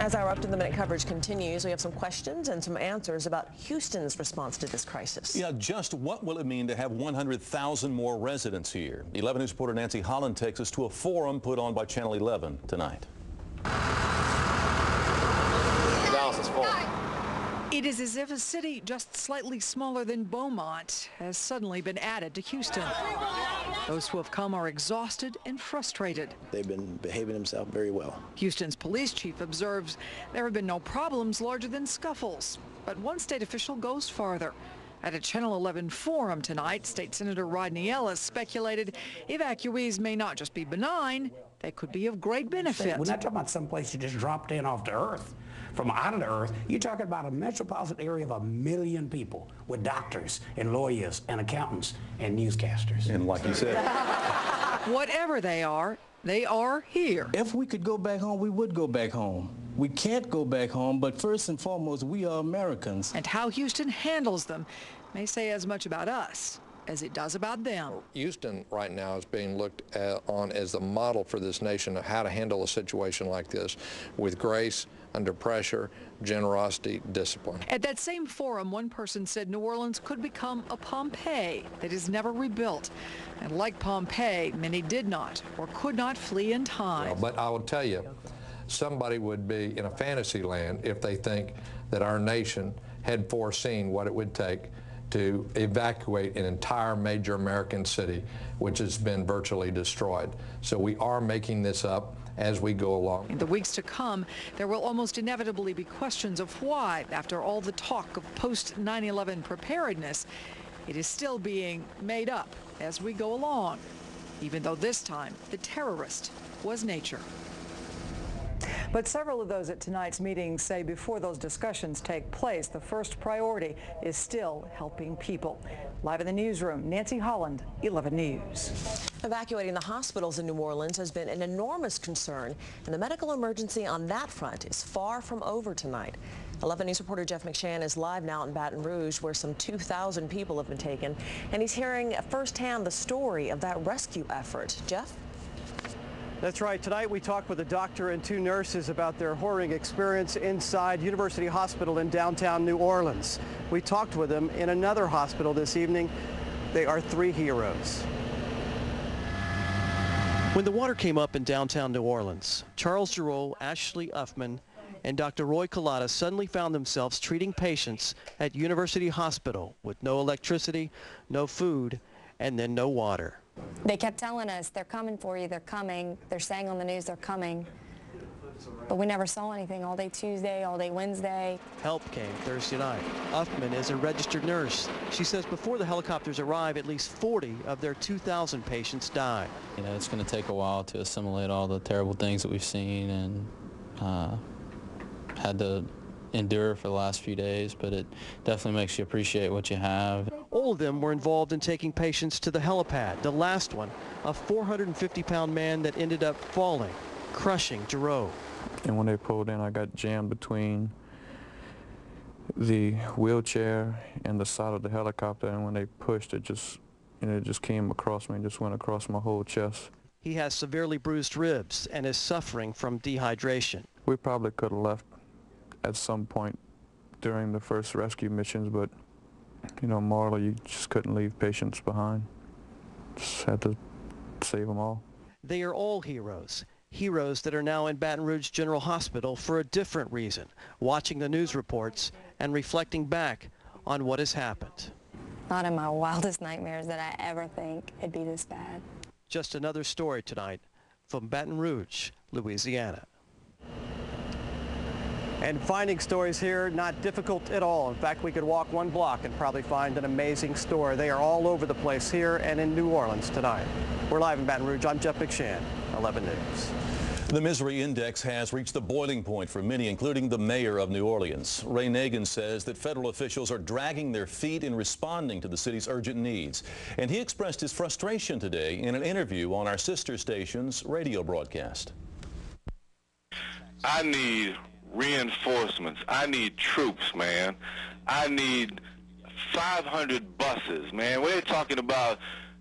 As our up-to-the-minute coverage continues, we have some questions and some answers about Houston's response to this crisis. Yeah, just what will it mean to have 100,000 more residents here? 11 News reporter Nancy Holland takes us to a forum put on by Channel 11 tonight. Dallas is full. It is as if a city just slightly smaller than Beaumont has suddenly been added to Houston. Those who have come are exhausted and frustrated. They've been behaving themselves very well. Houston's police chief observes there have been no problems larger than scuffles. But one state official goes farther. At a Channel 11 forum tonight, State Senator Rodney Ellis speculated evacuees may not just be benign, they could be of great benefit. We're not talking about some place you just dropped in off the earth. From out of the earth, you're talking about a metropolitan area of 1 million people with doctors and lawyers and accountants and newscasters. And like you said, whatever they are here. If we could go back home, we would go back home. We can't go back home, but first and foremost, we are Americans. And how Houston handles them may say as much about us as it does about them. Houston right now is being looked on as the model for this nation of how to handle a situation like this with grace, under pressure, generosity, discipline. At that same forum, one person said New Orleans could become a Pompeii that is never rebuilt. And like Pompeii, many did not or could not flee in time. Well, but I will tell you, somebody would be in a fantasy land if they think that our nation had foreseen what it would take to evacuate an entire major American city, which has been virtually destroyed. So we are making this up as we go along. In the weeks to come, there will almost inevitably be questions of why, after all the talk of post-9/11 preparedness, it is still being made up as we go along, even though this time the terrorist was nature. But several of those at tonight's meeting say before those discussions take place, the first priority is still helping people. Live in the newsroom, Nancy Holland, 11 News. Evacuating the hospitals in New Orleans has been an enormous concern, and the medical emergency on that front is far from over tonight. 11 News reporter Jeff McShann is live now in Baton Rouge, where some 2,000 people have been taken, and he's hearing firsthand the story of that rescue effort. Jeff? That's right. Tonight we talked with a doctor and 2 nurses about their harrowing experience inside University Hospital in downtown New Orleans. We talked with them in another hospital this evening. They are 3 heroes. When the water came up in downtown New Orleans, Charles Giroux, Ashley Uffman, and Dr. Roy Collada suddenly found themselves treating patients at University Hospital with no electricity, no food, and then no water. They kept telling us, they're coming for you, they're coming. They're saying on the news they're coming. But we never saw anything all day Tuesday, all day Wednesday. Help came Thursday night. Uffman is a registered nurse. She says before the helicopters arrive, at least 40 of their 2,000 patients died. You know, it's going to take a while to assimilate all the terrible things that we've seen and had to endure for the last few days, but it definitely makes you appreciate what you have. All of them were involved in taking patients to the helipad. The last one, a 450-pound man that ended up falling, crushing Giroux. And when they pulled in, I got jammed between the wheelchair and the side of the helicopter, and when they pushed, it just came across me, just went across my whole chest. He has severely bruised ribs and is suffering from dehydration. We probably could have left at some point during the first rescue missions, but you know, morally, you just couldn't leave patients behind. Just had to save them all. They are all heroes. Heroes that are now in Baton Rouge General Hospital for a different reason, watching the news reports and reflecting back on what has happened. Not in my wildest nightmares that I ever think it'd be this bad. Just another story tonight from Baton Rouge, Louisiana. And finding stories here, not difficult at all. In fact, we could walk 1 block and probably find an amazing story. They are all over the place here and in New Orleans tonight. We're live in Baton Rouge. I'm Jeff McShann, 11 News. The misery index has reached the boiling point for many, including the mayor of New Orleans. Ray Nagin says that federal officials are dragging their feet in responding to the city's urgent needs. And he expressed his frustration today in an interview on our sister station's radio broadcast. I need reinforcements. I need troops, man. I need 500 buses, man. We're talking about,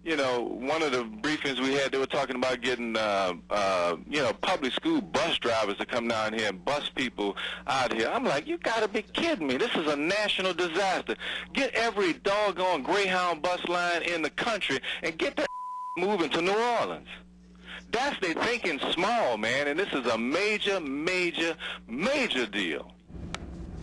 You know, one of the briefings we had, they were talking about getting, you know, public school bus drivers to come down here and bus people out here. I'm like, you got to be kidding me. This is a national disaster. Get every doggone Greyhound bus line in the country and get that moving to New Orleans. That's they thinking small, man, and this is a major, major, major deal.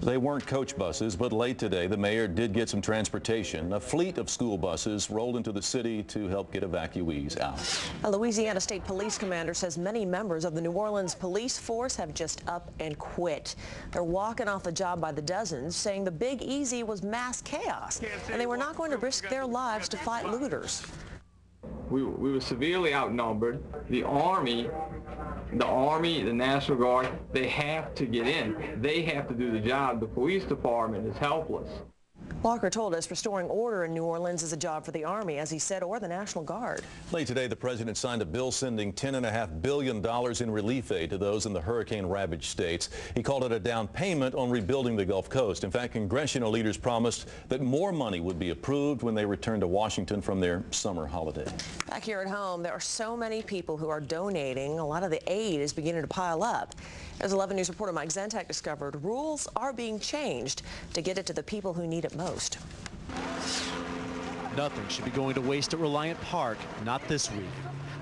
They weren't coach buses, but late today, the mayor did get some transportation. A fleet of school buses rolled into the city to help get evacuees out. A Louisiana State Police commander says many members of the New Orleans police force have just up and quit. They're walking off the job by the dozens, saying the Big Easy was mass chaos, and they were not going to risk their lives to fight looters. We were severely outnumbered. The Army, the National Guard, they have to get in. They have to do the job. The police department is helpless. Walker told us restoring order in New Orleans is a job for the Army, as he said, or the National Guard. Late today, the president signed a bill sending $10.5 billion in relief aid to those in the hurricane-ravaged states. He called it a down payment on rebuilding the Gulf Coast. In fact, congressional leaders promised that more money would be approved when they returned to Washington from their summer holiday. Back here at home, there are so many people who are donating. A lot of the aid is beginning to pile up. As 11 News reporter Mike Zentek discovered, rules are being changed to get it to the people who need it most. Nothing should be going to waste at Reliant Park, not this week.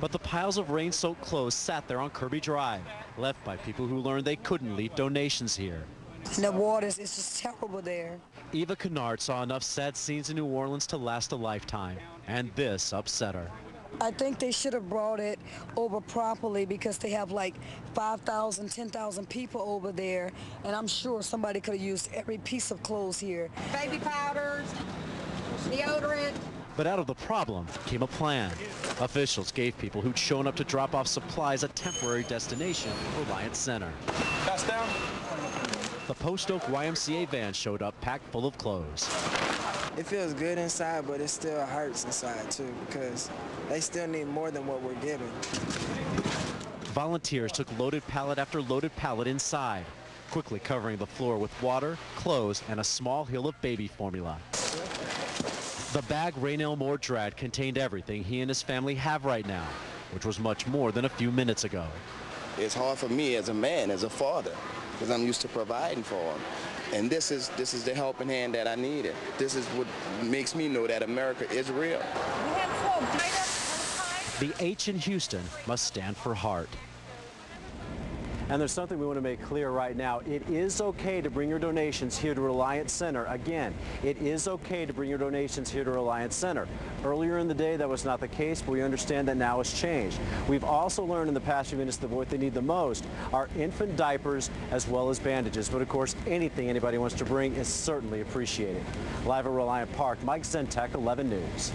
But the piles of rain-soaked clothes sat there on Kirby Drive, left by people who learned they couldn't leave donations here. The water is just terrible there. Eva Kennard saw enough sad scenes in New Orleans to last a lifetime, and this upset her. I think they should have brought it over properly because they have like 5,000, 10,000 people over there, and I'm sure somebody could have used every piece of clothes here. Baby powders, deodorant. But out of the problem came a plan. Officials gave people who'd shown up to drop off supplies a temporary destination, Reliant Center. Pass down. The Post Oak YMCA van showed up packed full of clothes. It feels good inside, but it still hurts inside too because they still need more than what we're giving. Volunteers took loaded pallet after loaded pallet inside, quickly covering the floor with water, clothes, and a small hill of baby formula. The bag Raynell Moore dragged contained everything he and his family have right now, which was much more than a few minutes ago. It's hard for me as a man, as a father, because I'm used to providing for them. And this is the helping hand that I needed. This is what makes me know that America is real. The H in Houston must stand for heart. And there's something we want to make clear right now. It is okay to bring your donations here to Reliant Center. Again, it is okay to bring your donations here to Reliant Center. Earlier in the day, that was not the case, but we understand that now has changed. We've also learned in the past few minutes that what they need the most are infant diapers as well as bandages. But of course, anything anybody wants to bring is certainly appreciated. Live at Reliant Park, Mike Zentek, 11 News.